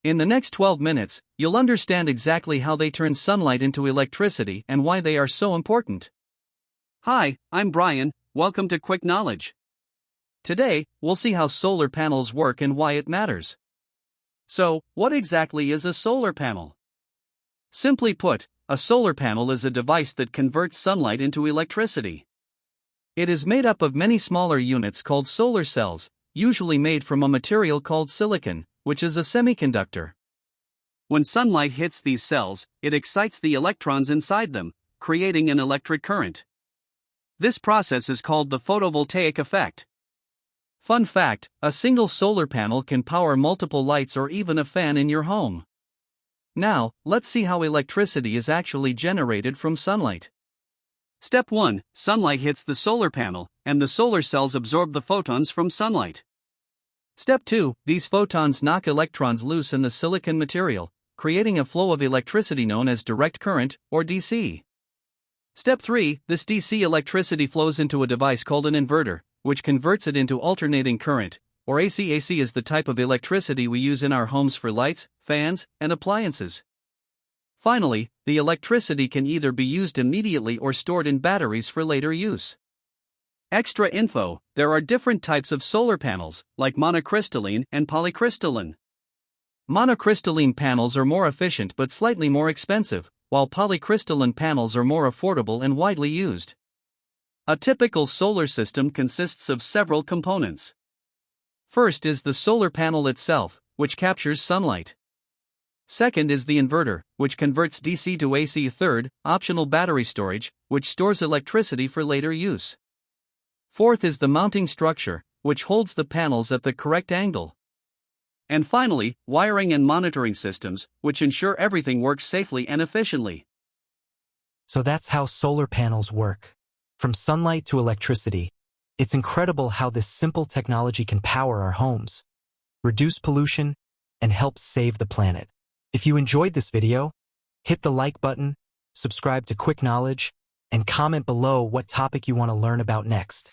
In the next 12 minutes, you'll understand exactly how they turn sunlight into electricity and why they are so important. Hi, I'm Brian, welcome to Quick Knowledge. Today, we'll see how solar panels work and why it matters. So, what exactly is a solar panel? Simply put, a solar panel is a device that converts sunlight into electricity. It is made up of many smaller units called solar cells, usually made from a material called silicon, which is a semiconductor. When sunlight hits these cells, it excites the electrons inside them, creating an electric current. This process is called the photovoltaic effect. Fun fact, a single solar panel can power multiple lights or even a fan in your home. Now, let's see how electricity is actually generated from sunlight. Step 1. Sunlight hits the solar panel, and the solar cells absorb the photons from sunlight. Step 2. These photons knock electrons loose in the silicon material, creating a flow of electricity known as direct current, or DC. Step 3. This DC electricity flows into a device called an inverter, which converts it into alternating current, or AC. AC is the type of electricity we use in our homes for lights, fans, and appliances. Finally, the electricity can either be used immediately or stored in batteries for later use. Extra info: there are different types of solar panels, like monocrystalline and polycrystalline. Monocrystalline panels are more efficient but slightly more expensive, while polycrystalline panels are more affordable and widely used. A typical solar system consists of several components. First is the solar panel itself, which captures sunlight. Second is the inverter, which converts DC to AC. Third, optional battery storage, which stores electricity for later use. Fourth is the mounting structure, which holds the panels at the correct angle. And finally, wiring and monitoring systems, which ensure everything works safely and efficiently. So that's how solar panels work. From sunlight to electricity. It's incredible how this simple technology can power our homes, reduce pollution, and help save the planet. If you enjoyed this video, hit the like button, subscribe to Quick Knowledge, and comment below what topic you want to learn about next.